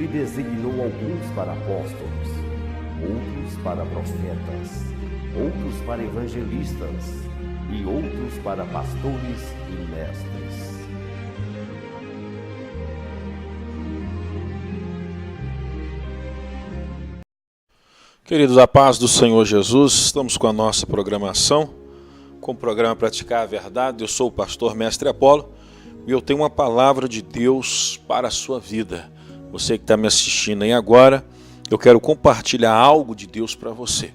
ele designou alguns para apóstolos, outros para profetas, outros para evangelistas e outros para pastores e mestres. Queridos, a paz do Senhor Jesus, estamos com a nossa programação, com o programa Praticar a Verdade. Eu sou o pastor Mestre Apolo e eu tenho uma palavra de Deus para a sua vida. Você que está me assistindo aí agora, eu quero compartilhar algo de Deus para você.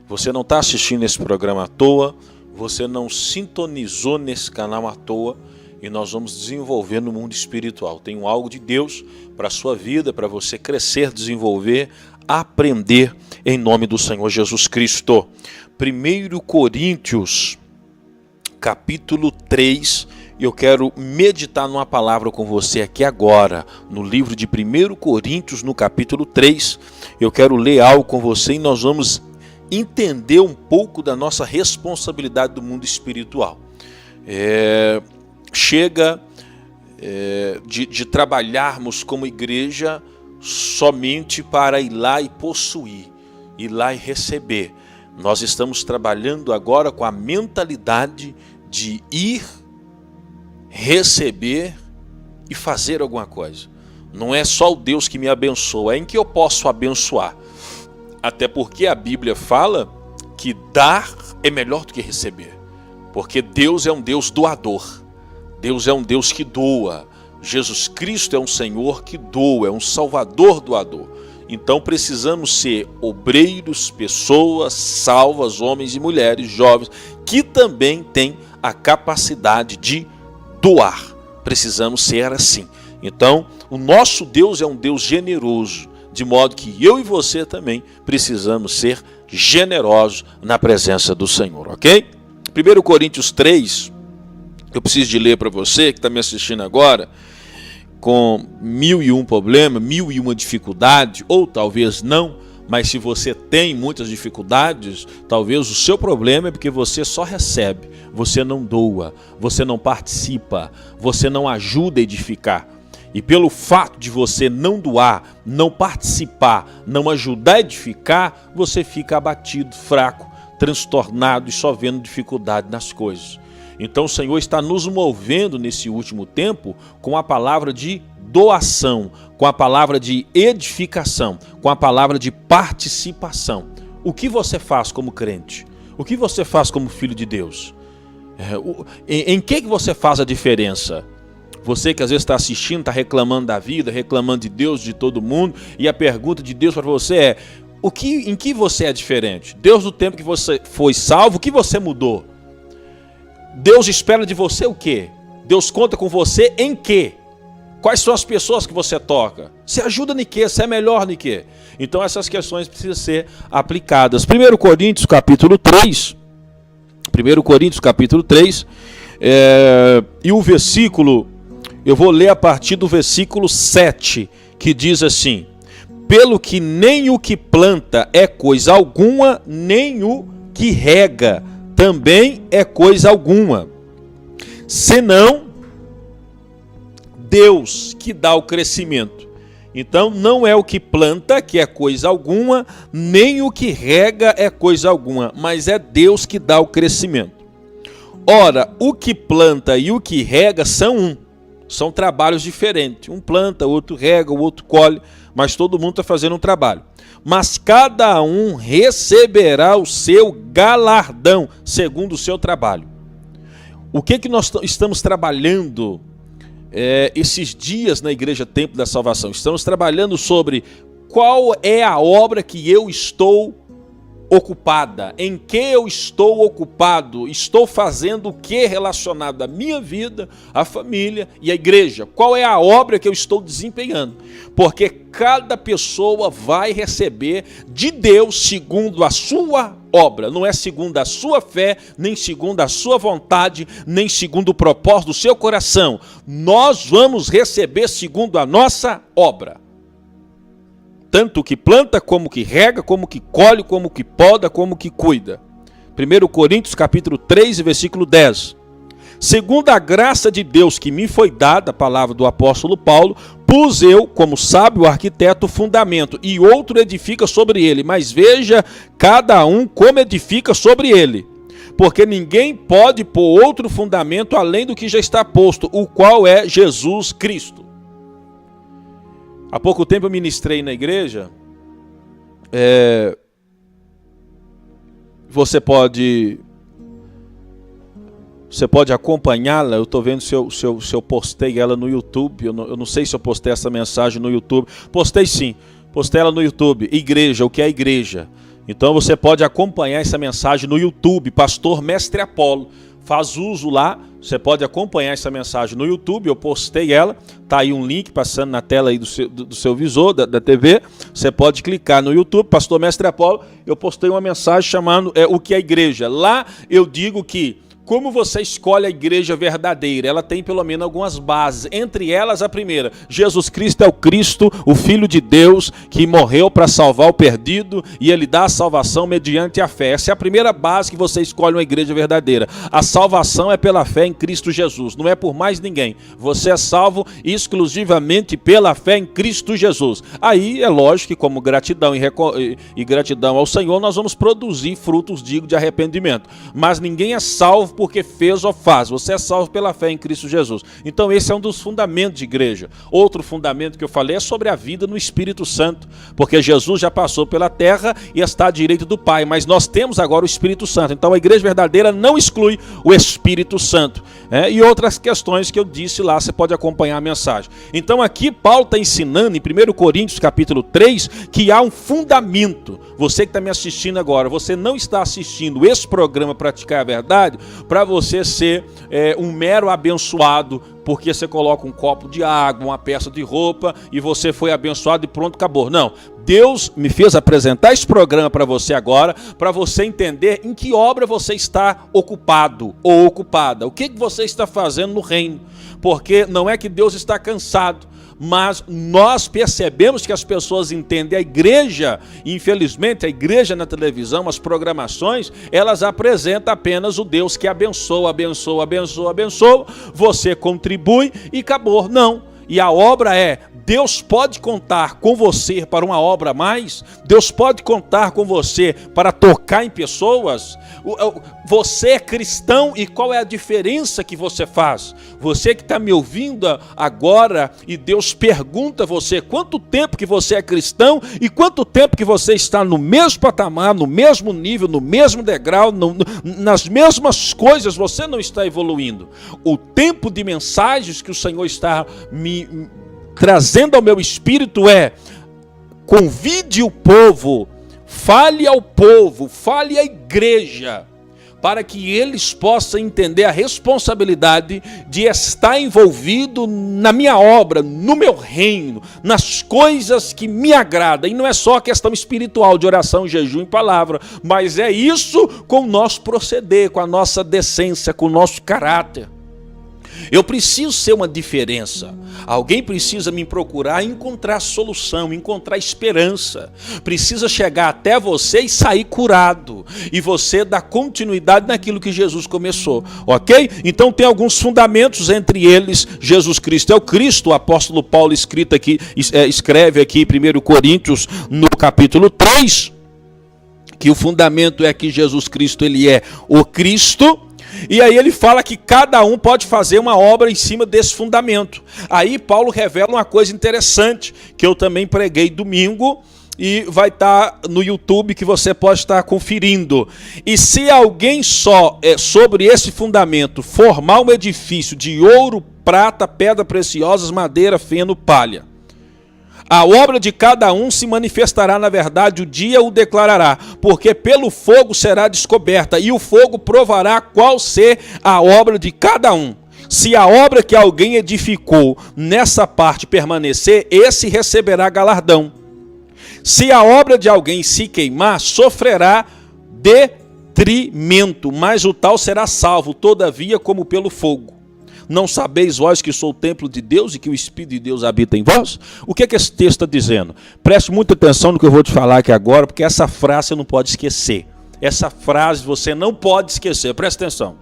Você não está assistindo esse programa à toa, você não sintonizou nesse canal à toa, e nós vamos desenvolver no mundo espiritual. Tenho algo de Deus para a sua vida, para você crescer, desenvolver, aprender em nome do Senhor Jesus Cristo. 1 Coríntios, capítulo 3, eu quero meditar numa palavra com você aqui agora, no livro de 1 Coríntios, no capítulo 3, eu quero ler algo com você e nós vamos entender um pouco da nossa responsabilidade do mundo espiritual. Chega de trabalharmos como igreja somente para ir lá e possuir, ir lá e receber. Nós estamos trabalhando agora com a mentalidade de ir, receber e fazer alguma coisa. Não é só o Deus que me abençoa, é em que eu posso abençoar. Até porque a Bíblia fala que dar é melhor do que receber. Porque Deus é um Deus doador. Deus é um Deus que doa. Jesus Cristo é um Senhor que doa, é um Salvador doador. Então precisamos ser obreiros, pessoas salvas, homens e mulheres, jovens, que também têm a capacidade de doar. Precisamos ser assim. Então, o nosso Deus é um Deus generoso, de modo que eu e você também precisamos ser generosos na presença do Senhor, ok? 1 Coríntios 3, eu preciso de ler para você que está me assistindo agora, com 1001 problemas, 1001 dificuldade, ou talvez não, mas se você tem muitas dificuldades, talvez o seu problema é porque você só recebe, você não doa, você não participa, você não ajuda a edificar. E pelo fato de você não doar, não participar, não ajudar a edificar, você fica abatido, fraco, transtornado e só vendo dificuldade nas coisas. Então o Senhor está nos movendo nesse último tempo com a palavra de doação, com a palavra de edificação, com a palavra de participação. O que você faz como crente? O que você faz como filho de Deus? Em que você faz a diferença? Você que às vezes está assistindo, está reclamando da vida, reclamando de Deus, de todo mundo, e a pergunta de Deus para você é: em que você é diferente? Deus, do tempo que você foi salvo, o que você mudou? Deus espera de você o quê? Deus conta com você em quê? Quais são as pessoas que você toca? Você ajuda em quê? Você é melhor em quê? Então essas questões precisam ser aplicadas. 1 Coríntios capítulo 3, 1 Coríntios capítulo 3, e o versículo, eu vou ler a partir do versículo 7, que diz assim: pelo que nem o que planta é coisa alguma, nem o que rega também é coisa alguma, senão Deus que dá o crescimento. Então não é o que planta que é coisa alguma, nem o que rega é coisa alguma, mas é Deus que dá o crescimento. Ora, o que planta e o que rega são trabalhos diferentes. Um planta, o outro rega, o outro colhe, mas todo mundo está fazendo um trabalho. Mas cada um receberá o seu galardão segundo o seu trabalho. O que nós estamos trabalhando esses dias na Igreja Templo da Salvação? Estamos trabalhando sobre qual é a obra que eu estou ocupada, em que eu estou ocupado, estou fazendo o que relacionado à minha vida, à família e à igreja. Qual é a obra que eu estou desempenhando? Porque cada pessoa vai receber de Deus segundo a sua obra, não é segundo a sua fé, nem segundo a sua vontade, nem segundo o propósito do seu coração. Nós vamos receber segundo a nossa obra. Tanto o que planta, como que rega, como que colhe, como que poda, como que cuida. 1 Coríntios capítulo 3, versículo 10. Segundo a graça de Deus que me foi dada, a palavra do apóstolo Paulo, pus eu, como sábio arquiteto, o fundamento, e outro edifica sobre ele. Mas veja cada um como edifica sobre ele. Porque ninguém pode pôr outro fundamento além do que já está posto, o qual é Jesus Cristo. Há pouco tempo eu ministrei na igreja. Você pode acompanhá-la. Eu estou vendo se eu postei ela no YouTube. Eu não sei se eu postei essa mensagem no YouTube. Postei sim, postei ela no YouTube. Igreja, o que é igreja? Então você pode acompanhar essa mensagem no YouTube. Pastor Mestre Apolo faz uso lá. Você pode acompanhar essa mensagem no YouTube. Eu postei ela. Está aí um link passando na tela aí do seu visor, da TV. Você pode clicar no YouTube, Pastor Mestre Apolo. Eu postei uma mensagem chamando o que é igreja. Lá eu digo que como você escolhe a igreja verdadeira? Ela tem pelo menos algumas bases. Entre elas, a primeira: Jesus Cristo é o Cristo, o Filho de Deus, que morreu para salvar o perdido, e Ele dá a salvação mediante a fé. Essa é a primeira base que você escolhe uma igreja verdadeira. A salvação é pela fé em Cristo Jesus, não é por mais ninguém. Você é salvo exclusivamente pela fé em Cristo Jesus. Aí é lógico que, como gratidão e gratidão ao Senhor, nós vamos produzir frutos dignos de arrependimento. Mas ninguém é salvo porque fez ou faz. Você é salvo pela fé em Cristo Jesus. Então esse é um dos fundamentos de igreja. Outro fundamento que eu falei é sobre a vida no Espírito Santo, porque Jesus já passou pela terra e está à direita do Pai, mas nós temos agora o Espírito Santo. Então a igreja verdadeira não exclui o Espírito Santo. E outras questões que eu disse lá, você pode acompanhar a mensagem. Então aqui Paulo está ensinando em 1 Coríntios capítulo 3 que há um fundamento. Você que está me assistindo agora, você não está assistindo esse programa Praticar a Verdade para você ser um mero abençoado, porque você coloca um copo de água, uma peça de roupa e você foi abençoado e pronto, acabou. Não, Deus me fez apresentar esse programa para você agora, para você entender em que obra você está ocupado ou ocupada. O que você está fazendo no reino, porque não é que Deus está cansado, mas nós percebemos que as pessoas entendem a igreja, infelizmente a igreja na televisão, as programações, elas apresentam apenas o Deus que abençoa, abençoa, abençoa, abençoa, você contribui e acabou. Não. E a obra é: Deus pode contar com você para uma obra a mais? Deus pode contar com você para tocar em pessoas? Você é cristão e qual é a diferença que você faz? Você que está me ouvindo agora e Deus pergunta a você quanto tempo que você é cristão e quanto tempo que você está no mesmo patamar, no mesmo nível, no mesmo degrau, nas mesmas coisas, você não está evoluindo. O tempo de mensagens que o Senhor está me trazendo ao meu espírito é: convide o povo, fale ao povo, fale à igreja, para que eles possam entender a responsabilidade de estar envolvido na minha obra, no meu reino, nas coisas que me agradam. E não é só a questão espiritual de oração, jejum e palavra, mas é isso com o nosso proceder, com a nossa decência, com o nosso caráter. Eu preciso ser uma diferença. Alguém precisa me procurar e encontrar solução, encontrar esperança. Precisa chegar até você e sair curado. E você dar continuidade naquilo que Jesus começou. Ok? Então tem alguns fundamentos, entre eles Jesus Cristo é o Cristo. O apóstolo Paulo escreve aqui em 1 Coríntios no capítulo 3, que o fundamento é que Jesus Cristo ele é o Cristo. E aí ele fala que cada um pode fazer uma obra em cima desse fundamento. Aí Paulo revela uma coisa interessante, que eu também preguei domingo, e vai estar no YouTube, que você pode estar conferindo. E se alguém só sobre esse fundamento formar um edifício de ouro, prata, pedra preciosas, madeira, feno, palha, a obra de cada um se manifestará na verdade, o dia o declarará, porque pelo fogo será descoberta, e o fogo provará qual ser a obra de cada um. Se a obra que alguém edificou nessa parte permanecer, esse receberá galardão. Se a obra de alguém se queimar, sofrerá detrimento, mas o tal será salvo, todavia como pelo fogo. Não sabeis vós que sou o templo de Deus e que o Espírito de Deus habita em vós? O que é que esse texto está dizendo? Preste muita atenção no que eu vou te falar aqui agora, porque essa frase você não pode esquecer. Essa frase você não pode esquecer, presta atenção.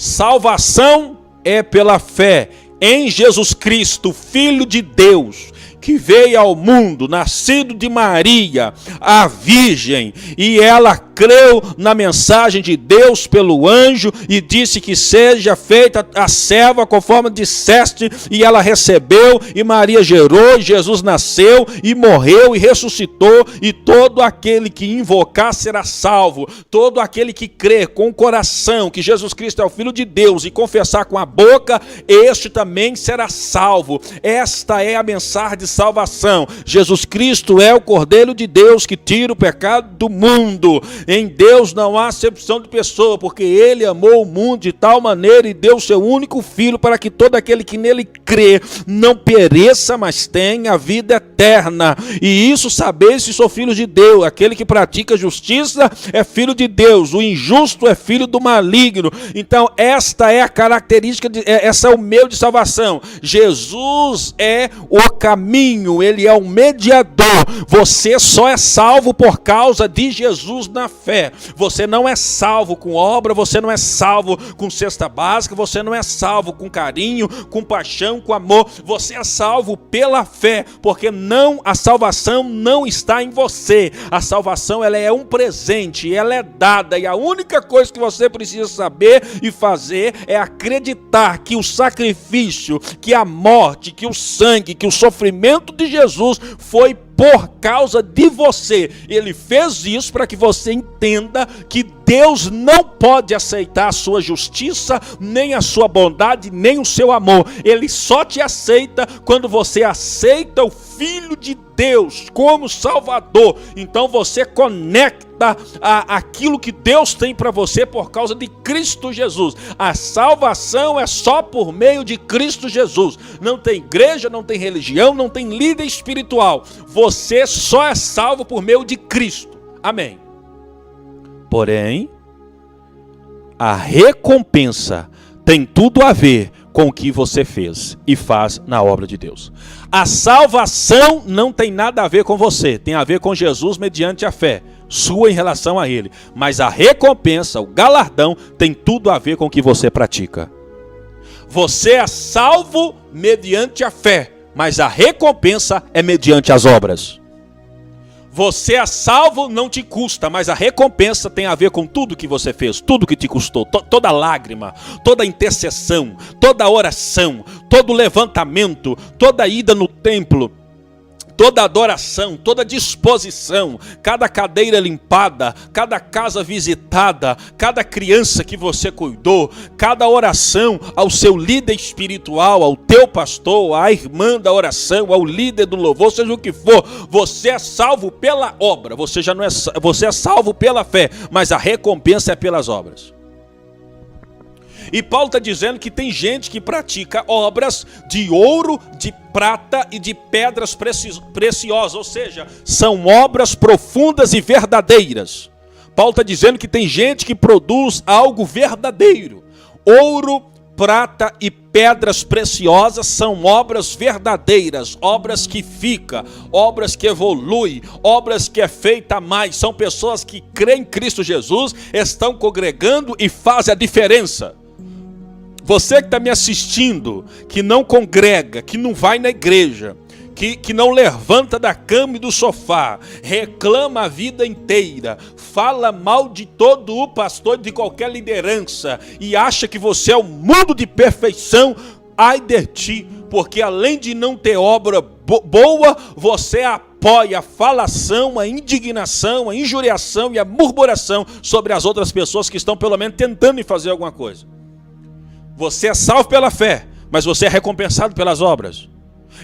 Salvação é pela fé em Jesus Cristo, Filho de Deus, que veio ao mundo, nascido de Maria, a Virgem, e ela creu na mensagem de Deus pelo anjo e disse que seja feita a serva conforme disseste, e ela recebeu, e Maria gerou, e Jesus nasceu, e morreu, e ressuscitou, e todo aquele que invocar será salvo. Todo aquele que crê com o coração que Jesus Cristo é o Filho de Deus e confessar com a boca, este também será salvo. Esta é a mensagem de salvação. Jesus Cristo é o Cordeiro de Deus que tira o pecado do mundo. Em Deus não há acepção de pessoa, porque Ele amou o mundo de tal maneira e deu o seu único Filho para que todo aquele que nele crê não pereça, mas tenha a vida eterna. E isso sabeis se sou filho de Deus. Aquele que pratica justiça é filho de Deus. O injusto é filho do maligno. Então esta é a característica, essa é o meio de salvação. Jesus é o caminho, Ele é o mediador. Você só é salvo por causa de Jesus na fé. Você não é salvo com obra, você não é salvo com cesta básica, você não é salvo com carinho, com paixão, com amor. Você é salvo pela fé, porque a salvação não está em você. A salvação, ela é um presente, ela é dada, e a única coisa que você precisa saber e fazer é acreditar que o sacrifício, que a morte, que o sangue, que o sofrimento de Jesus foi por causa de você. Ele fez isso para que você entenda que Deus não pode aceitar a sua justiça, nem a sua bondade, nem o seu amor. Ele só te aceita quando você aceita o Filho de Deus como Salvador. Então você conecta aquilo que Deus tem para você por causa de Cristo Jesus. A salvação é só por meio de Cristo Jesus. Não tem igreja, não tem religião, não tem líder espiritual. Você só é salvo por meio de Cristo. Amém. Porém, a recompensa tem tudo a ver com o que você fez e faz na obra de Deus. A salvação não tem nada a ver com você, tem a ver com Jesus mediante a fé sua em relação a Ele. Mas a recompensa, o galardão, tem tudo a ver com o que você pratica. Você é salvo mediante a fé, mas a recompensa é mediante as obras. Você é salvo, não te custa, mas a recompensa tem a ver com tudo que você fez, tudo que te custou, toda lágrima, toda intercessão, toda oração, todo levantamento, toda ida no templo, toda adoração, toda disposição, cada cadeira limpada, cada casa visitada, cada criança que você cuidou, cada oração ao seu líder espiritual, ao teu pastor, à irmã da oração, ao líder do louvor, seja o que for, você é salvo pela obra, você é salvo pela fé, mas a recompensa é pelas obras. E Paulo está dizendo que tem gente que pratica obras de ouro, de prata e de pedras preciosas, ou seja, são obras profundas e verdadeiras. Paulo está dizendo que tem gente que produz algo verdadeiro. Ouro, prata e pedras preciosas são obras verdadeiras, obras que ficam, obras que evoluem, obras que é feita a mais. São pessoas que creem em Cristo Jesus, estão congregando e fazem a diferença. Você que está me assistindo, que não congrega, que não vai na igreja, que não levanta da cama e do sofá, reclama a vida inteira, fala mal de todo o pastor, de qualquer liderança, e acha que você é um mundo de perfeição, ai de ti, porque além de não ter obra boa, você apoia a falação, a indignação, a injuriação e a murmuração sobre as outras pessoas que estão pelo menos tentando fazer alguma coisa. Você é salvo pela fé, mas você é recompensado pelas obras.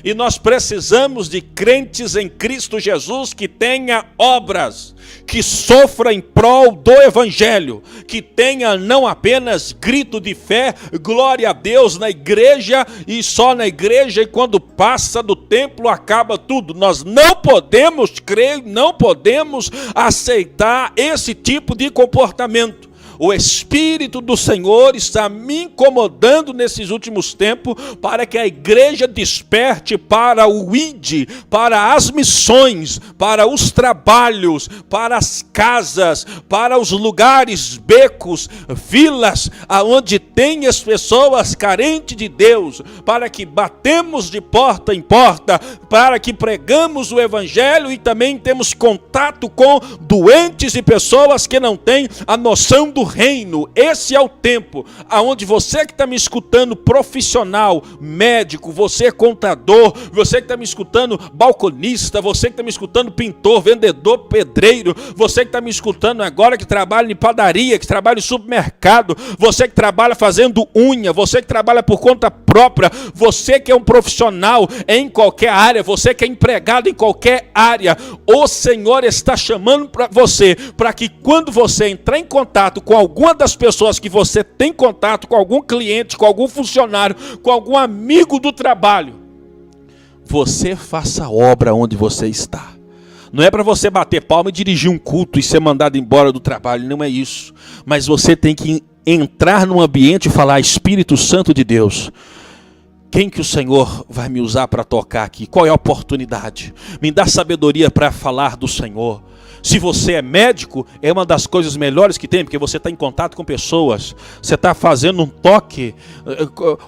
E nós precisamos de crentes em Cristo Jesus que tenha obras, que sofra em prol do Evangelho, que tenha não apenas grito de fé, glória a Deus na igreja e só na igreja, e quando passa do templo acaba tudo. Nós não podemos crer, não podemos aceitar esse tipo de comportamento. o Espírito do Senhor está me incomodando nesses últimos tempos para que a igreja desperte para o ID, para as missões, para os trabalhos, para as casas, para os lugares, becos, vilas, aonde tem as pessoas carentes de Deus, para que batemos de porta em porta, para que pregamos o Evangelho e também temos contato com doentes e pessoas que não têm a noção do reino. Esse é o tempo aonde você que está me escutando, profissional, médico, você contador, você que está me escutando, balconista, você que está me escutando, pintor, vendedor, pedreiro, você que está me escutando agora que trabalha em padaria, que trabalha em supermercado, você que trabalha fazendo unha, você que trabalha por conta própria, você que é um profissional em qualquer área, você que é empregado em qualquer área, o Senhor está chamando para você, para que quando você entrar em contato com alguma das pessoas que você tem contato, com algum cliente, com algum funcionário, com algum amigo do trabalho, você faça a obra onde você está. Não é para você bater palma e dirigir um culto e ser mandado embora do trabalho, não é isso. Mas você tem que entrar num ambiente e falar: Espírito Santo de Deus, quem que o Senhor vai me usar para tocar aqui? Qual é a oportunidade? Me dá sabedoria para falar do Senhor. Se você é médico, é uma das coisas melhores que tem, porque você está em contato com pessoas. Você está fazendo um toque,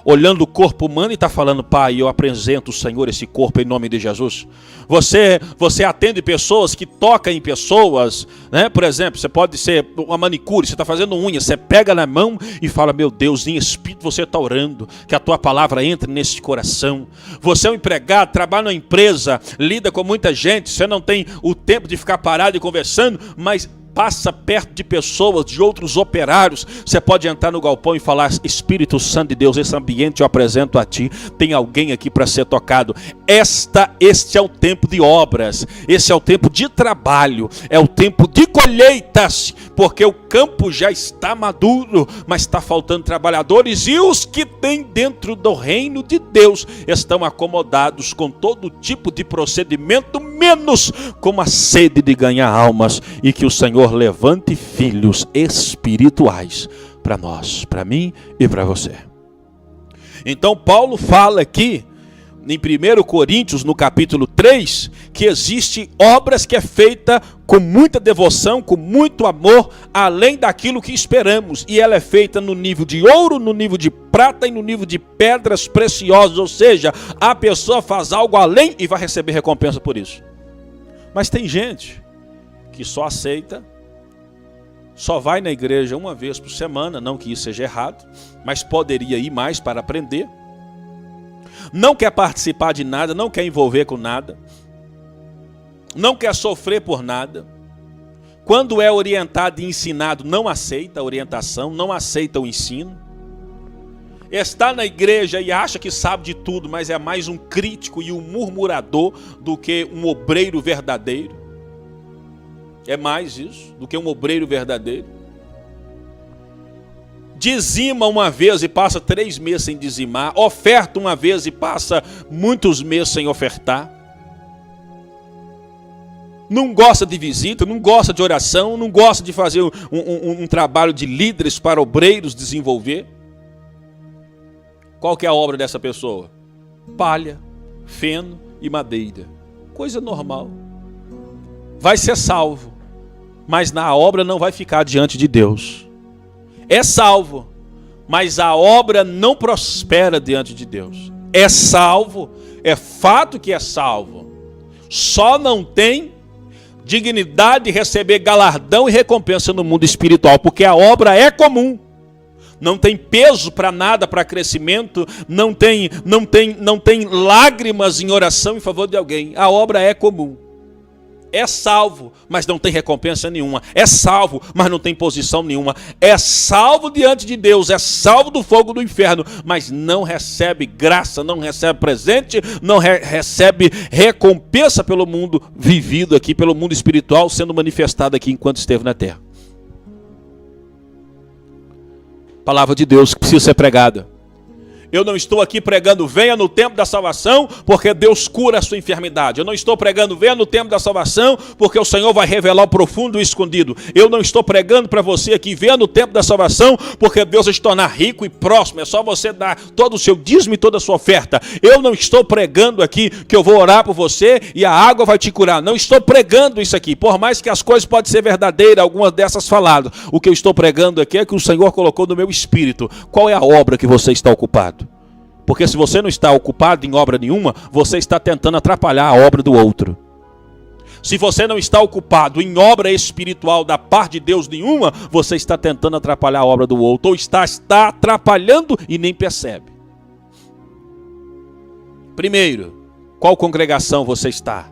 olhando o corpo humano e está falando: Pai, eu apresento o Senhor esse corpo em nome de Jesus. Você atende pessoas que tocam em pessoas, né? Por exemplo, você pode ser uma manicure, você está fazendo unha, você pega na mão e fala: meu Deus, em espírito você está orando, que a tua palavra entre nesse coração. Você é um empregado, trabalha numa empresa, lida com muita gente, você não tem o tempo de ficar parado e conversando, mas passa perto de pessoas, de outros operários. Você pode entrar no galpão e falar: Espírito Santo de Deus, esse ambiente eu apresento a ti, tem alguém aqui para ser tocado. Este é o tempo de obras, esse é o tempo de trabalho, é o tempo de colheitas, porque o campo já está maduro, mas está faltando trabalhadores, e os que têm dentro do reino de Deus estão acomodados com todo tipo de procedimento, menos com a sede de ganhar almas, e que o Senhor levante filhos espirituais para nós, para mim e para você. Então Paulo fala aqui em 1 Coríntios, no capítulo 3, que existe obras que é feita com muita devoção, com muito amor, além daquilo que esperamos. E ela é feita no nível de ouro, no nível de prata e no nível de pedras preciosas. Ou seja, a pessoa faz algo além e vai receber recompensa por isso. Mas tem gente que só aceita, só vai na igreja uma vez por semana, não que isso seja errado, mas poderia ir mais para aprender. Não quer participar de nada, não quer envolver com nada, não quer sofrer por nada. Quando é orientado e ensinado, não aceita a orientação, não aceita o ensino. Está na igreja e acha que sabe de tudo, mas é mais um crítico e um murmurador do que um obreiro verdadeiro. É mais isso do que um obreiro verdadeiro. Dizima uma vez e passa 3 meses sem dizimar. Oferta uma vez e passa muitos meses sem ofertar. Não gosta de visita, não gosta de oração, não gosta de fazer um trabalho de líderes para obreiros desenvolver. Qual que é a obra dessa pessoa? Palha, feno e madeira. Coisa normal. Vai ser salvo, mas na obra não vai ficar diante de Deus. É salvo, mas a obra não prospera diante de Deus. É salvo, é fato que é salvo. Só não tem dignidade de receber galardão e recompensa no mundo espiritual, porque a obra é comum. Não tem peso para nada, para crescimento, não tem lágrimas em oração em favor de alguém. A obra é comum. É salvo, mas não tem recompensa nenhuma. É salvo, mas não tem posição nenhuma. É salvo diante de Deus, é salvo do fogo do inferno, mas não recebe graça, não recebe presente, não recebe recompensa pelo mundo vivido aqui, pelo mundo espiritual sendo manifestado aqui enquanto esteve na terra. Palavra de Deus que precisa ser pregada. Eu não estou aqui pregando venha no tempo da salvação, porque Deus cura a sua enfermidade. Eu não estou pregando venha no tempo da salvação, porque o Senhor vai revelar o profundo e o escondido. Eu não estou pregando para você aqui venha no tempo da salvação, porque Deus vai te tornar rico e próximo. É só você dar todo o seu dízimo e toda a sua oferta. Eu não estou pregando aqui que eu vou orar por você e a água vai te curar. Não estou pregando isso aqui. Por mais que as coisas podem ser verdadeiras, algumas dessas faladas. O que eu estou pregando aqui é que o Senhor colocou no meu espírito. Qual é a obra que você está ocupado? Porque se você não está ocupado em obra nenhuma, você está tentando atrapalhar a obra do outro. Se você não está ocupado em obra espiritual da parte de Deus nenhuma, você está tentando atrapalhar a obra do outro. Ou está atrapalhando e nem percebe. Primeiro, qual congregação você está?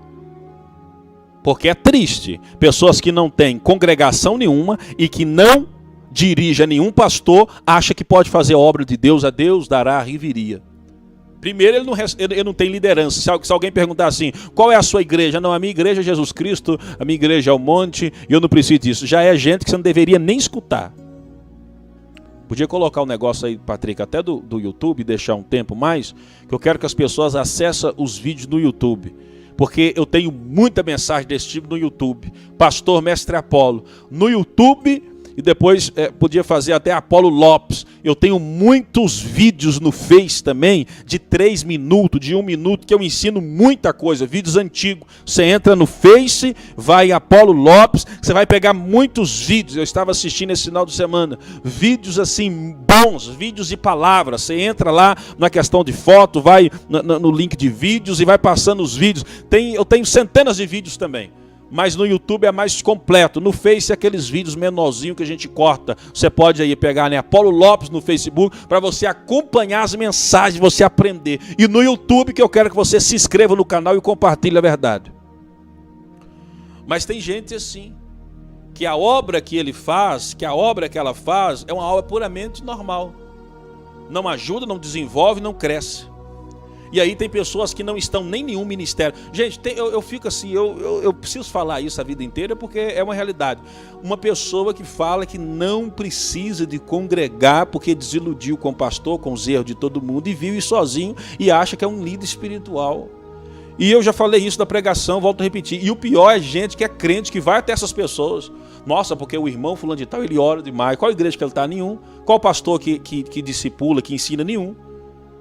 Porque é triste. Pessoas que não têm congregação nenhuma e que não dirige a nenhum pastor, acha que pode fazer a obra de Deus, a Deus dará, reviria. Primeiro, ele não tem liderança. Se alguém perguntar assim, qual é a sua igreja? Não, a minha igreja é Jesus Cristo, a minha igreja é o monte, e eu não preciso disso. Já é gente que você não deveria nem escutar. Podia colocar um negócio aí, Patrick, até do YouTube, deixar um tempo mais, que eu quero que as pessoas acessem os vídeos no YouTube. Porque eu tenho muita mensagem desse tipo no YouTube. Pastor Mestre Apolo. No YouTube... E depois podia fazer até Apolo Lopes. Eu tenho muitos vídeos no Face também, de 3 minutos, de 1 minuto, que eu ensino muita coisa, vídeos antigos. Você entra no Face, vai em Apolo Lopes, você vai pegar muitos vídeos. Eu estava assistindo esse final de semana, vídeos assim bons, vídeos de palavras. Você entra lá na questão de foto, vai no link de vídeos e vai passando os vídeos. Eu tenho centenas de vídeos também. Mas no YouTube é mais completo. No Face é aqueles vídeos menorzinhos que a gente corta. Você pode aí pegar, né, Apolo Lopes no Facebook para você acompanhar as mensagens, você aprender. E no YouTube que eu quero que você se inscreva no canal e compartilhe a verdade. Mas tem gente assim, que a obra que ele faz, que a obra que ela faz é uma obra puramente normal. Não ajuda, não desenvolve, não cresce. E aí tem pessoas que não estão nem em nenhum ministério. Gente, eu fico assim, eu preciso falar isso a vida inteira porque é uma realidade. Uma pessoa que fala que não precisa de congregar porque desiludiu com o pastor, com os erros de todo mundo e vive sozinho e acha que é um líder espiritual. E eu já falei isso na pregação, volto a repetir. E o pior é gente que é crente, que vai até essas pessoas. Nossa, porque o irmão fulano de tal, ele ora demais. Qual igreja que ele está? Nenhum. Qual pastor que discipula, que ensina? Nenhum.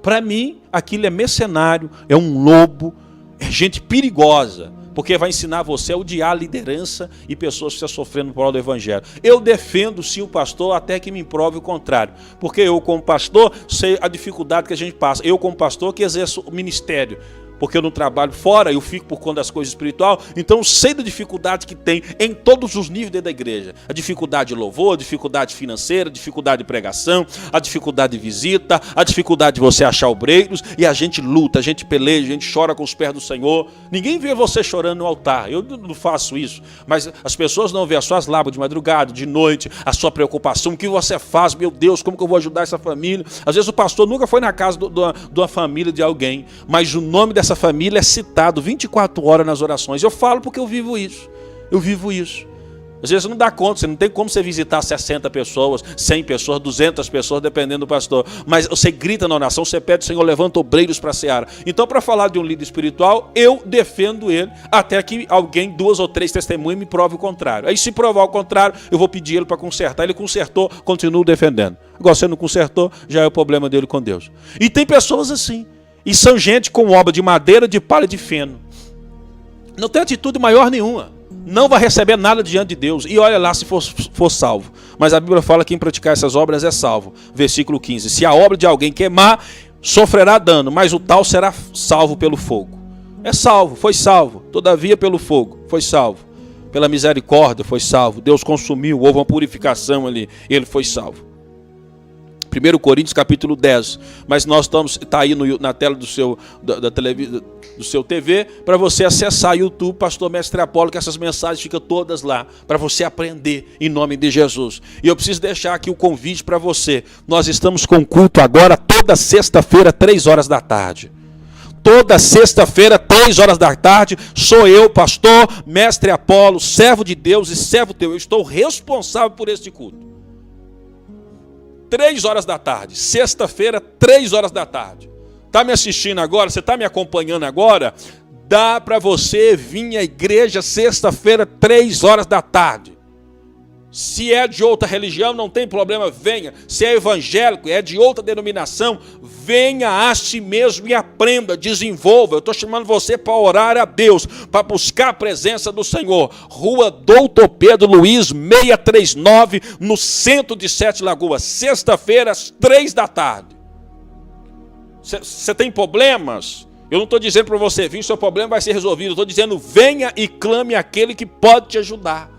Para mim, aquilo é mercenário, é um lobo, é gente perigosa, porque vai ensinar você a odiar a liderança e pessoas que estão sofrendo por causa do evangelho. Eu defendo sim o pastor até que me prove o contrário, porque eu como pastor sei a dificuldade que a gente passa, eu como pastor que exerço o ministério, porque eu não trabalho fora, eu fico por conta das coisas espirituais, então eu sei da dificuldade que tem em todos os níveis dentro da igreja. A dificuldade de louvor, a dificuldade financeira, a dificuldade de pregação, a dificuldade de visita, a dificuldade de você achar obreiros, e a gente luta, a gente peleja, a gente chora com os pés do Senhor. Ninguém vê você chorando no altar, eu não faço isso, mas as pessoas não vêem as suas lágrimas de madrugada, de noite, a sua preocupação, o que você faz, meu Deus, como que eu vou ajudar essa família? Às vezes o pastor nunca foi na casa de uma família de alguém, mas o nome dessa família é citado 24 horas nas orações. Eu falo porque eu vivo isso. Eu vivo isso. Às vezes você não dá conta, você não tem como você visitar 60 pessoas, 100 pessoas, 200 pessoas, dependendo do pastor. Mas você grita na oração, você pede, Senhor, levanta obreiros para a seara. Então, para falar de um líder espiritual, eu defendo ele até que alguém, 2 ou 3 testemunhas, me prove o contrário. Aí, se provar o contrário, eu vou pedir ele para consertar. Ele consertou, continuo defendendo. Agora, se ele não consertou, já é o problema dele com Deus. E tem pessoas assim. E são gente com obra de madeira, de palha e de feno. Não tem atitude maior nenhuma. Não vai receber nada diante de Deus. E olha lá se for salvo. Mas a Bíblia fala que quem praticar essas obras é salvo. Versículo 15. Se a obra de alguém queimar, sofrerá dano, mas o tal será salvo pelo fogo. É salvo, foi salvo. Todavia pelo fogo, foi salvo. Pela misericórdia, foi salvo. Deus consumiu, houve uma purificação ali. Ele foi salvo. 1 Coríntios capítulo 10, mas nós está aí na tela do seu TV, para você acessar o YouTube, Pastor Mestre Apolo, que essas mensagens ficam todas lá, para você aprender em nome de Jesus. E eu preciso deixar aqui o convite para você, nós estamos com culto agora, toda sexta-feira, 3 horas da tarde. Toda sexta-feira, 3 horas da tarde, sou eu, Pastor Mestre Apolo, servo de Deus e servo teu, eu estou responsável por este culto. 3 horas da tarde. Sexta-feira, 3 horas da tarde. Está me assistindo agora? Você está me acompanhando agora? Dá para você vir à igreja sexta-feira, 3 horas da tarde. Se é de outra religião, não tem problema, venha. Se é evangélico, é de outra denominação, venha a si mesmo e aprenda, desenvolva. Eu estou chamando você para orar a Deus, para buscar a presença do Senhor. Rua Doutor Pedro Luiz, 639, no centro de Sete Lagoas. Sexta-feira, às 3 da tarde. Você tem problemas? Eu não estou dizendo para você vir, seu problema vai ser resolvido. Eu estou dizendo, venha e clame aquele que pode te ajudar.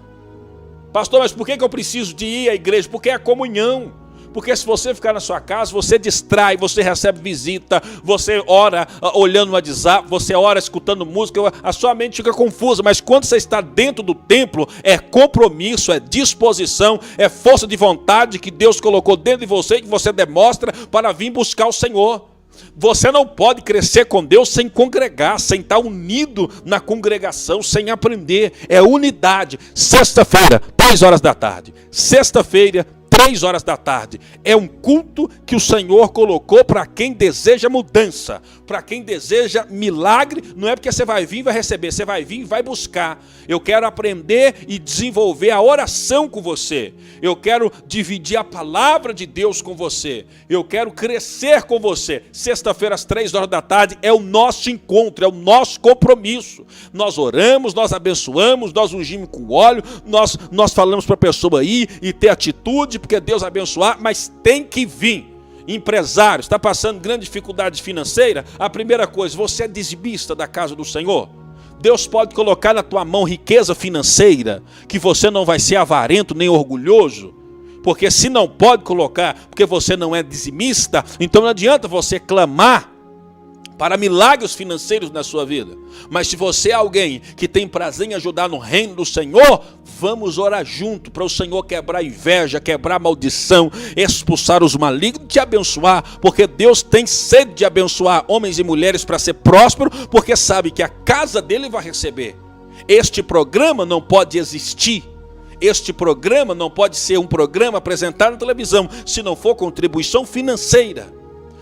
Pastor, mas por que eu preciso de ir à igreja? Porque é a comunhão. Porque se você ficar na sua casa, você distrai, você recebe visita, você ora olhando no WhatsApp, você ora escutando música, a sua mente fica confusa. Mas quando você está dentro do templo, é compromisso, é disposição, é força de vontade que Deus colocou dentro de você, que você demonstra para vir buscar o Senhor. Você não pode crescer com Deus sem congregar, sem estar unido na congregação, sem aprender. É unidade. Sexta-feira, 3 horas da tarde. Sexta-feira, 3 horas da tarde. É um culto que o Senhor colocou para quem deseja mudança, para quem deseja milagre. Não é porque você vai vir e vai receber, você vai vir e vai buscar. Eu quero aprender e desenvolver a oração com você. Eu quero dividir a palavra de Deus com você. Eu quero crescer com você. Sexta-feira, às 3 horas da tarde, é o nosso encontro, é o nosso compromisso. Nós oramos, nós abençoamos, nós ungimos com óleo, nós falamos para a pessoa ir e ter atitude, porque Deus abençoar, mas tem que vir. Empresário, está passando grande dificuldade financeira? A primeira coisa, você é dizimista da casa do Senhor? Deus pode colocar na tua mão riqueza financeira, que você não vai ser avarento nem orgulhoso, porque se não pode colocar, porque você não é dizimista, então não adianta você clamar para milagres financeiros na sua vida. Mas se você é alguém que tem prazer em ajudar no reino do Senhor, vamos orar junto para o Senhor quebrar inveja, quebrar maldição, expulsar os malignos e te abençoar, porque Deus tem sede de abençoar homens e mulheres para ser próspero, porque sabe que a casa dele vai receber. Este programa não pode existir. Este programa não pode ser um programa apresentado na televisão se não for contribuição financeira.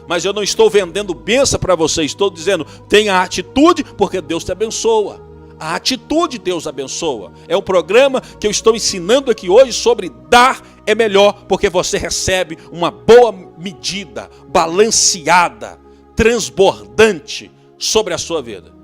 Mas eu não estou vendendo bênção para você, estou dizendo, tenha atitude, porque Deus te abençoa. A atitude Deus abençoa. É um programa que eu estou ensinando aqui hoje sobre dar é melhor, porque você recebe uma boa medida, balanceada, transbordante sobre a sua vida.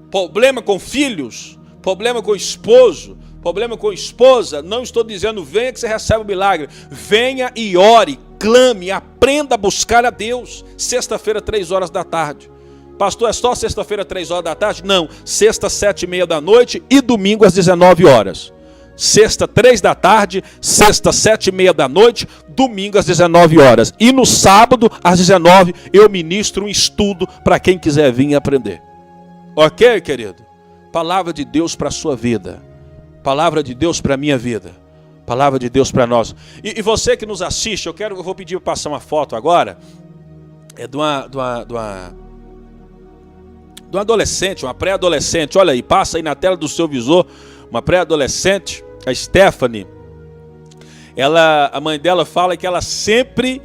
Problema com filhos, problema com esposo, problema com esposa, não estou dizendo venha que você recebe o milagre. Venha e ore, clame, aprenda a buscar a Deus. Sexta-feira, 3 horas da tarde. Pastor, é só sexta-feira, 3 horas da tarde? Não, sexta, 7h30 da noite e domingo às 19 horas. Sexta, 3 da tarde, sexta, 7h30 da noite, domingo às 19 horas. E no sábado, às 19, eu ministro um estudo para quem quiser vir aprender. Ok, querido? Palavra de Deus para a sua vida. Palavra de Deus para a minha vida. Palavra de Deus para nós. E você que nos assiste, eu vou pedir para passar uma foto agora. É de uma adolescente, uma pré-adolescente. Olha aí, passa aí na tela do seu visor. Uma pré-adolescente, a Stephanie. A mãe dela fala que ela sempre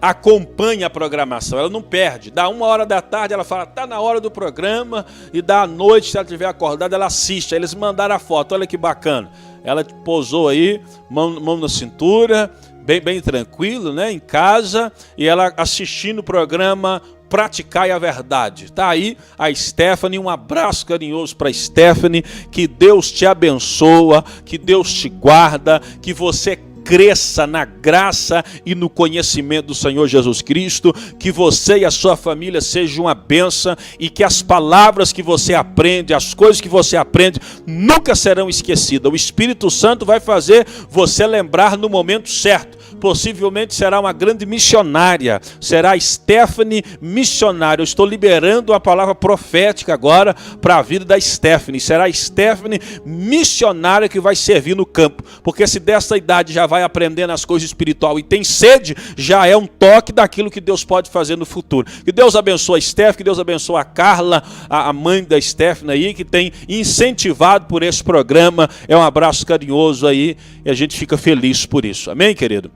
acompanha a programação, ela não perde. Dá 1h da tarde, ela fala, tá na hora do programa, e da noite, se ela estiver acordada, ela assiste. Aí eles mandaram a foto, olha que bacana. Ela posou aí, mão na cintura, bem tranquilo, né, em casa, e ela assistindo o programa Praticar a Verdade. Tá aí a Stephanie, um abraço carinhoso para Stephanie, que Deus te abençoa, que Deus te guarda, que você cresça na graça e no conhecimento do Senhor Jesus Cristo, que você e a sua família sejam uma bênção e que as palavras que você aprende, as coisas que você aprende, nunca serão esquecidas. O Espírito Santo vai fazer você lembrar no momento certo. Possivelmente será uma grande missionária, será Stephanie missionária. Eu estou liberando uma palavra profética agora para a vida da Stephanie. Será Stephanie missionária que vai servir no campo, porque se dessa idade já vai aprendendo as coisas espirituais e tem sede, já é um toque daquilo que Deus pode fazer no futuro. Que Deus abençoe a Stephanie, que Deus abençoe a Carla, a mãe da Stephanie aí, que tem incentivado por esse programa. É um abraço carinhoso aí e a gente fica feliz por isso. Amém, querido?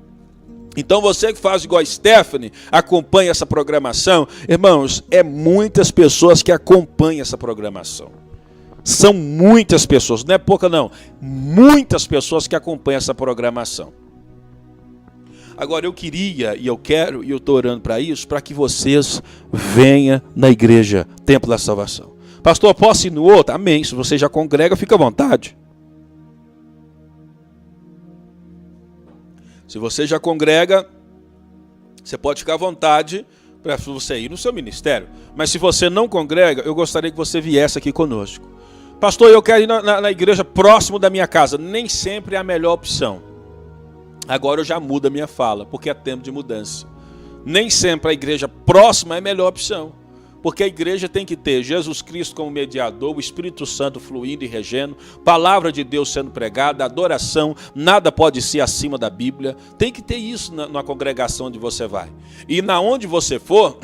Então você que faz igual a Stephanie, acompanha essa programação. Irmãos, é muitas pessoas que acompanham essa programação. São muitas pessoas, não é pouca não. Muitas pessoas que acompanham essa programação. Agora eu queria, e eu quero, e eu estou orando para isso, para que vocês venham na igreja Templo da Salvação. Pastor, posso ir no outro? Amém. Se você já congrega, fica à vontade. Se você já congrega, você pode ficar à vontade para você ir no seu ministério. Mas se você não congrega, eu gostaria que você viesse aqui conosco. Pastor, eu quero ir na igreja próximo da minha casa. Nem sempre é a melhor opção. Agora eu já mudo a minha fala, porque é tempo de mudança. Nem sempre a igreja próxima é a melhor opção. Porque a igreja tem que ter Jesus Cristo como mediador, o Espírito Santo fluindo e regendo, palavra de Deus sendo pregada, adoração, nada pode ser acima da Bíblia. Tem que ter isso na congregação onde você vai. E na onde você for,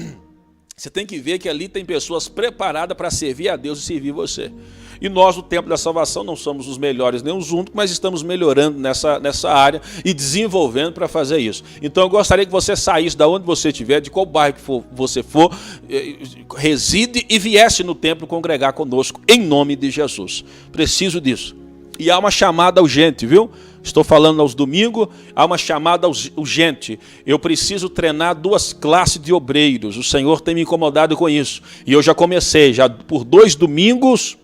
você tem que ver que ali tem pessoas preparadas para servir a Deus e servir você. E nós, no Templo da Salvação, não somos os melhores nem os únicos, mas estamos melhorando nessa área e desenvolvendo para fazer isso. Então eu gostaria que você saísse da onde você estiver, de qual bairro que você for, reside e viesse no templo congregar conosco, em nome de Jesus. Preciso disso. E há uma chamada urgente, viu? Estou falando aos domingos, há uma chamada urgente. Eu preciso treinar 2 classes de obreiros. O Senhor tem me incomodado com isso. E eu já comecei, já por 2 domingos,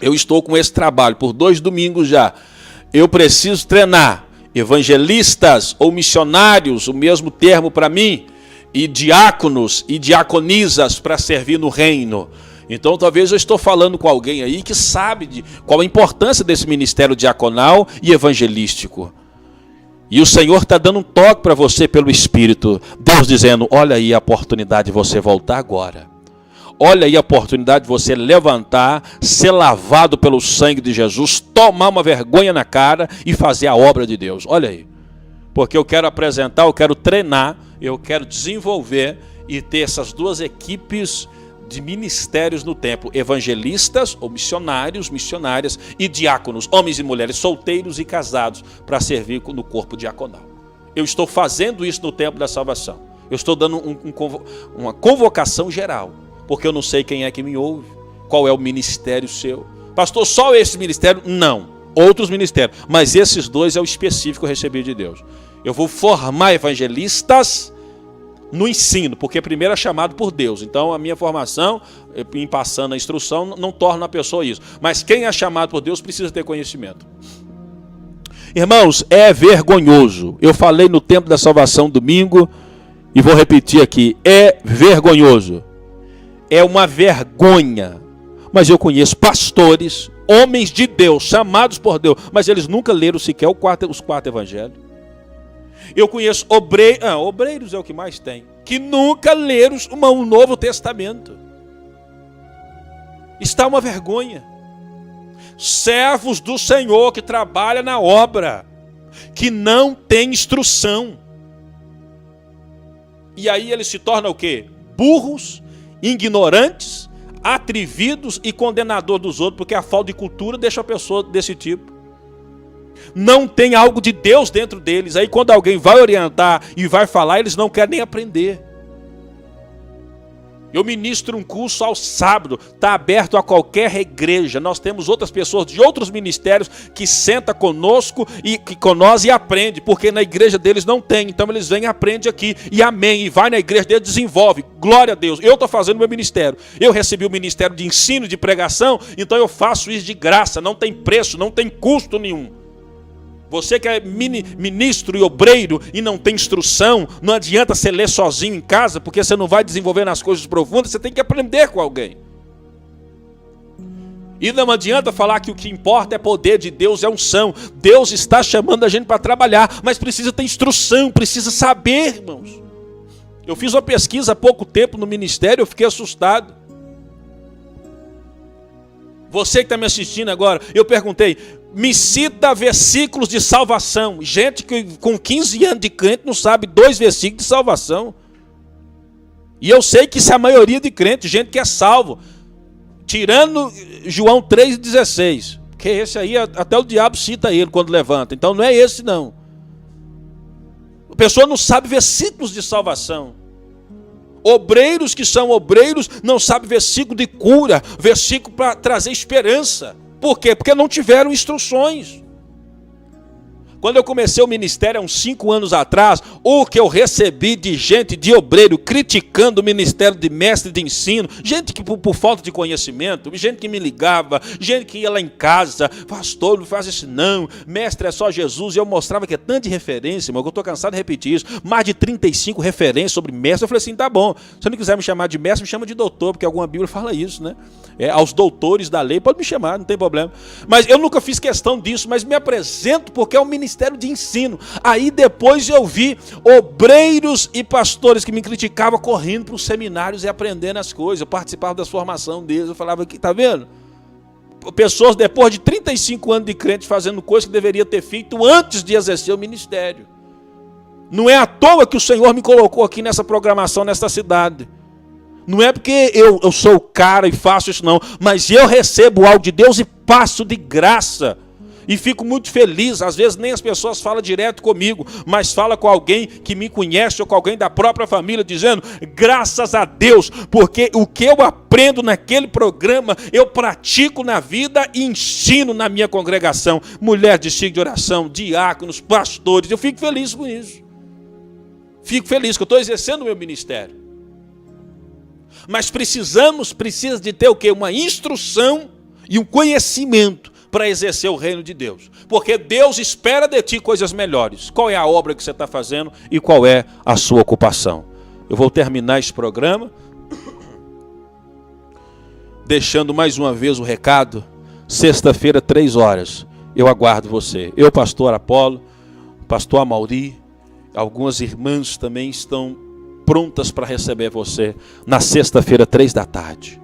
eu estou com esse trabalho, por 2 domingos já. Eu preciso treinar evangelistas ou missionários, o mesmo termo para mim, e diáconos e diaconisas para servir no reino. Então talvez eu estou falando com alguém aí que sabe qual a importância desse ministério diaconal e evangelístico. E o Senhor está dando um toque para você pelo Espírito. Deus dizendo, olha aí a oportunidade de você voltar agora. Olha aí a oportunidade de você levantar, ser lavado pelo sangue de Jesus, tomar uma vergonha na cara e fazer a obra de Deus. Olha aí. Porque eu quero apresentar, eu quero treinar, eu quero desenvolver e ter essas 2 equipes de ministérios no templo, evangelistas ou missionários, missionárias e diáconos, homens e mulheres, solteiros e casados, para servir no corpo diaconal. Eu estou fazendo isso no Templo da Salvação. Eu estou dando uma convocação geral, porque eu não sei quem é que me ouve, qual é o ministério seu. Pastor, só esse ministério? Não, outros ministérios, mas esses 2 é o específico recebido de Deus. Eu vou formar evangelistas no ensino, porque primeiro é chamado por Deus. Então a minha formação, em passando a instrução, não torna a pessoa isso. Mas quem é chamado por Deus precisa ter conhecimento. Irmãos, é vergonhoso. Eu falei no Templo da Salvação domingo e vou repetir aqui. É vergonhoso. É uma vergonha. Mas eu conheço pastores, homens de Deus, chamados por Deus, mas eles nunca leram sequer os 4 evangelhos. Eu conheço obreiros é o que mais tem, que nunca leram um Novo Testamento. Está uma vergonha. Servos do Senhor que trabalham na obra, que não tem instrução. E aí eles se tornam o quê? Burros, ignorantes, atrevidos e condenador dos outros, porque a falta de cultura deixa a pessoa desse tipo. Não tem algo de Deus dentro deles. Aí quando alguém vai orientar e vai falar, eles não querem nem aprender. Eu ministro um curso ao sábado, está aberto a qualquer igreja. Nós temos outras pessoas de outros ministérios que sentam conosco e com nós e aprendem, porque na igreja deles não tem. Então eles vêm e aprendem aqui, e amém, e vai na igreja deles, desenvolve. Glória a Deus. Eu estou fazendo meu ministério. Eu recebi o ministério de ensino, de pregação, então eu faço isso de graça, não tem preço, não tem custo nenhum. Você que é ministro e obreiro e não tem instrução, não adianta você ler sozinho em casa, porque você não vai desenvolver nas coisas profundas, você tem que aprender com alguém. E não adianta falar que o que importa é poder de Deus, é unção. Deus está chamando a gente para trabalhar, mas precisa ter instrução, precisa saber, irmãos. Eu fiz uma pesquisa há pouco tempo no ministério, eu fiquei assustado. Você que está me assistindo agora, eu perguntei, me cita versículos de salvação. Gente que com 15 anos de crente não sabe 2 versículos de salvação. E eu sei que isso é a maioria de crentes, gente que é salvo. Tirando João 3,16. Porque esse aí, até o diabo cita ele quando levanta. Então não é esse não. A pessoa não sabe versículos de salvação. Obreiros que são obreiros não sabem versículo de cura, versículo para trazer esperança. Por quê? Porque não tiveram instruções. Quando eu comecei o ministério há uns 5 anos atrás, o que eu recebi de gente, de obreiro, criticando o ministério de mestre de ensino, gente que por falta de conhecimento, gente que me ligava, gente que ia lá em casa, pastor, não faz isso não, mestre é só Jesus, e eu mostrava que é tanto de referência, irmão, que eu estou cansado de repetir isso, mais de 35 referências sobre mestre. Eu falei assim, tá bom, se você não quiser me chamar de mestre, me chama de doutor, porque alguma Bíblia fala isso, né? Aos doutores da lei, pode me chamar, não tem problema. Mas eu nunca fiz questão disso, mas me apresento porque é um ministério de ensino. Aí depois eu vi obreiros e pastores que me criticavam correndo para os seminários e aprendendo as coisas. Eu participava da formação deles, eu falava aqui, tá vendo? Pessoas depois de 35 anos de crente fazendo coisas que deveria ter feito antes de exercer o ministério. Não é à toa que o Senhor me colocou aqui nessa programação, nesta cidade. Não é porque eu sou o cara e faço isso não, mas eu recebo algo de Deus e passo de graça. E fico muito feliz, às vezes nem as pessoas falam direto comigo, mas fala com alguém que me conhece ou com alguém da própria família, dizendo, graças a Deus, porque o que eu aprendo naquele programa, eu pratico na vida e ensino na minha congregação. Mulher de ciclo de oração, diáconos, pastores, eu fico feliz com isso. Fico feliz que eu estou exercendo o meu ministério. Mas precisa de ter o quê? Uma instrução e um conhecimento para exercer o reino de Deus. Porque Deus espera de ti coisas melhores. Qual é a obra que você está fazendo e qual é a sua ocupação? Eu vou terminar esse programa deixando mais uma vez o recado. Sexta-feira, 3 horas. Eu aguardo você. Eu, pastor Apolo, pastor Amauri, algumas irmãs também estão prontas para receber você na sexta-feira, 3 da tarde.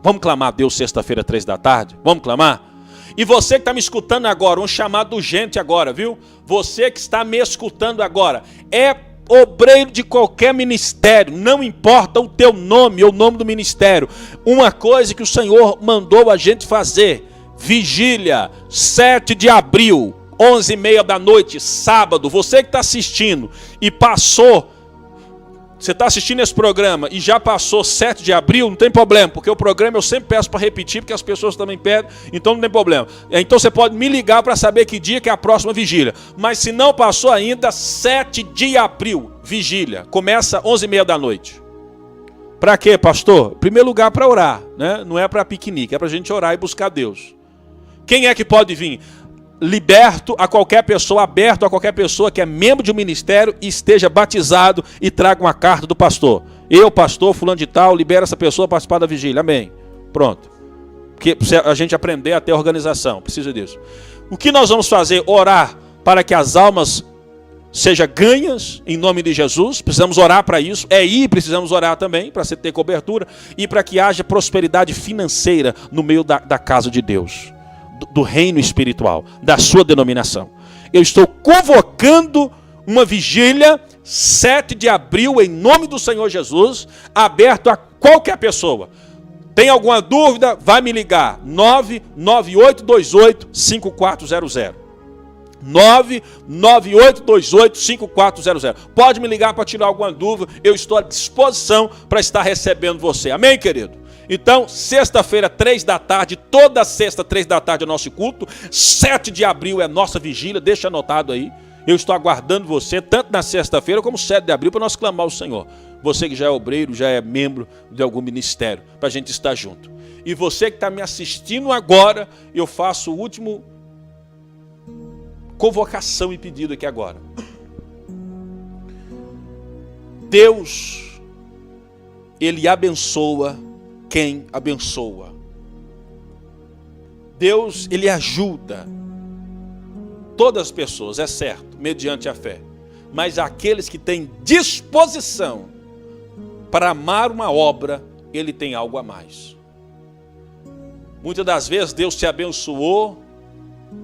Vamos clamar a Deus sexta-feira, 3 da tarde? Vamos clamar? E você que está me escutando agora, um chamado urgente agora, viu? Você que está me escutando agora, é obreiro de qualquer ministério, não importa o teu nome ou o nome do ministério. Uma coisa que o Senhor mandou a gente fazer, vigília, 7 de abril, 11h30 da noite, sábado. Você que está assistindo e passou, você está assistindo esse programa e já passou 7 de abril, não tem problema, porque o programa eu sempre peço para repetir, porque as pessoas também pedem, então não tem problema. Então você pode me ligar para saber que dia que é a próxima vigília. Mas se não passou ainda, 7 de abril, vigília, começa 11h30 da noite. Para quê, pastor? Em primeiro lugar, para orar, né? Não é para piquenique, é para a gente orar e buscar Deus. Quem é que pode vir? Liberto a qualquer pessoa, aberto a qualquer pessoa que é membro de um ministério e esteja batizado e traga uma carta do pastor. Eu, pastor, fulano de tal, libero essa pessoa a participar da vigília. Amém. Pronto. Porque a gente aprender a ter organização, precisa disso. O que nós vamos fazer? Orar para que as almas sejam ganhas em nome de Jesus. Precisamos orar para isso. Precisamos orar também para você ter cobertura e para que haja prosperidade financeira no meio da casa de Deus. Do reino espiritual, da sua denominação. Eu estou convocando uma vigília 7 de abril em nome do Senhor Jesus, aberto a qualquer pessoa. Tem alguma dúvida? Vai me ligar. 99828-5400. 99828-5400. Pode me ligar para tirar alguma dúvida. Eu estou à disposição para estar recebendo você. Amém, querido? Então, sexta-feira, 3 da tarde, toda sexta, 3 da tarde é nosso culto. 7 de abril é nossa vigília, deixa anotado aí. Eu estou aguardando você, tanto na sexta-feira como 7 de abril, para nós clamar ao Senhor. Você que já é obreiro, já é membro de algum ministério, para a gente estar junto. E você que está me assistindo agora, eu faço o último convocação e pedido aqui agora. Deus, Ele abençoa quem abençoa. Deus, Ele ajuda todas as pessoas, é certo, mediante a fé. Mas aqueles que têm disposição para amar uma obra, Ele tem algo a mais. Muitas das vezes Deus te abençoou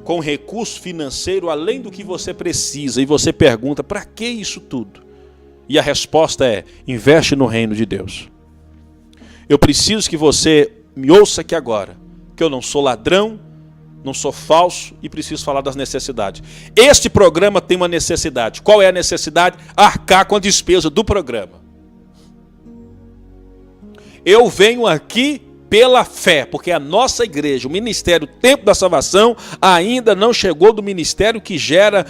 com recurso financeiro além do que você precisa. E você pergunta, para que isso tudo? E a resposta é, investe no reino de Deus. Eu preciso que você me ouça aqui agora, que eu não sou ladrão, Não sou falso e preciso falar das necessidades. Este programa tem uma necessidade. Qual é a necessidade? Arcar com a despesa do programa. Eu venho aqui pela fé, porque a nossa igreja, o Ministério Tempo da Salvação, ainda não chegou do ministério que gera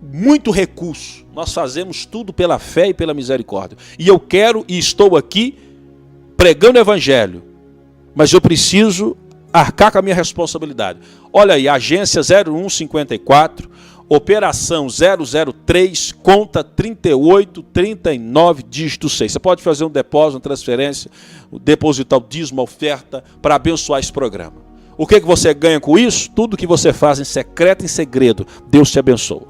muito recurso. Nós fazemos tudo pela fé e pela misericórdia. E eu quero e estou aqui pregando o evangelho, mas eu preciso arcar com a minha responsabilidade. Olha aí, agência 0154, operação 003, conta 3839, dígito 6. Você pode fazer um depósito, uma transferência, depositar o dízimo, a oferta, para abençoar esse programa. O que você ganha com isso? Tudo que você faz em secreto e em segredo, Deus te abençoa.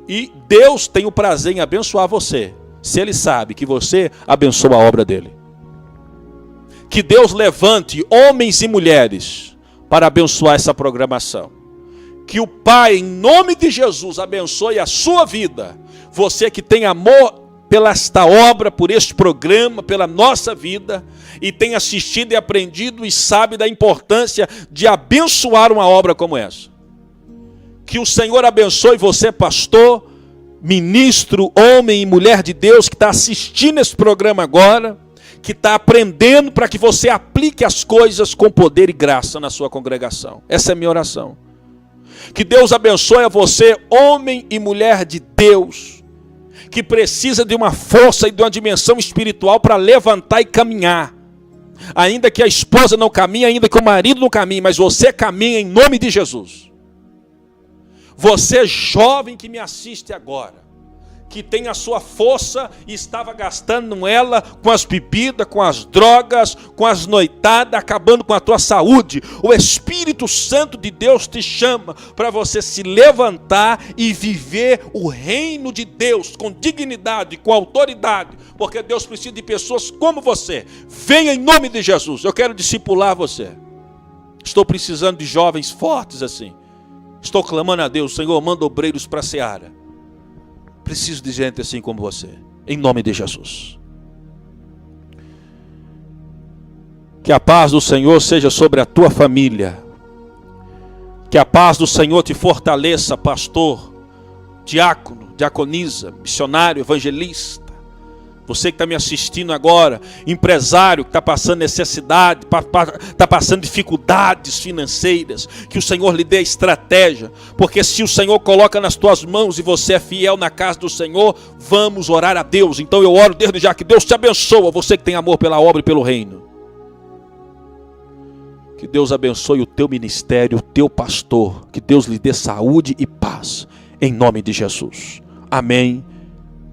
E Deus tem o prazer em abençoar você, se Ele sabe que você abençoa a obra dEle. Que Deus levante homens e mulheres para abençoar essa programação. Que o Pai, em nome de Jesus, abençoe a sua vida. Você que tem amor pela esta obra, por este programa, pela nossa vida, e tem assistido e aprendido e sabe da importância de abençoar uma obra como essa. Que o Senhor abençoe você, pastor, ministro, homem e mulher de Deus que está assistindo esse programa agora, que está aprendendo para que você aplique as coisas com poder e graça na sua congregação. Essa é a minha oração. Que Deus abençoe a você, homem e mulher de Deus, que precisa de uma força e de uma dimensão espiritual para levantar e caminhar. Ainda que a esposa não caminhe, ainda que o marido não caminhe, mas você caminha em nome de Jesus. Você jovem que me assiste agora, que tem a sua força e estava gastando ela com as bebidas, com as drogas, com as noitadas, acabando com a tua saúde. O Espírito Santo de Deus te chama para você se levantar e viver o reino de Deus com dignidade, com autoridade, porque Deus precisa de pessoas como você. Venha em nome de Jesus, eu quero discipular você. Estou precisando de jovens fortes assim. Estou clamando a Deus, Senhor, manda obreiros para a seara. Preciso de gente assim como você, em nome de Jesus. Que a paz do Senhor seja sobre a tua família. Que a paz do Senhor te fortaleça, pastor, diácono, diaconisa, missionário, evangelista. Você que está me assistindo agora, empresário que está passando necessidade, está passando dificuldades financeiras, que o Senhor lhe dê estratégia, porque se o Senhor coloca nas tuas mãos e você é fiel na casa do Senhor, vamos orar a Deus. Então eu oro desde já que Deus te abençoe, você que tem amor pela obra e pelo reino. Que Deus abençoe o teu ministério, o teu pastor, que Deus lhe dê saúde e paz, em nome de Jesus. Amém.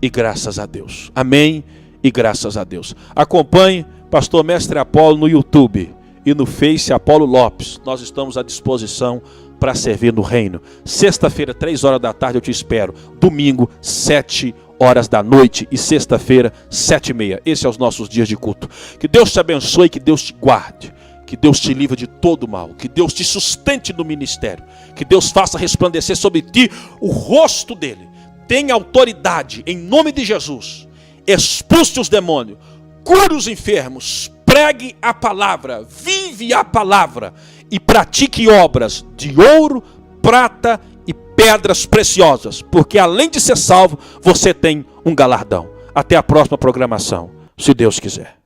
E graças a Deus. Amém e graças a Deus. Acompanhe Pastor Mestre Apolo no YouTube e no Face Apolo Lopes. Nós estamos à disposição para servir no reino. Sexta-feira, 3 horas da tarde eu te espero. Domingo, 7 horas da noite e sexta-feira, 7h30. Esses são os nossos dias de culto. Que Deus te abençoe, que Deus te guarde. Que Deus te livre de todo mal. Que Deus te sustente no ministério. Que Deus faça resplandecer sobre ti o rosto dele. Tenha autoridade em nome de Jesus. Expulse os demônios, cure os enfermos, pregue a palavra, vive a palavra e pratique obras de ouro, prata e pedras preciosas, porque além de ser salvo, você tem um galardão. Até a próxima programação, se Deus quiser.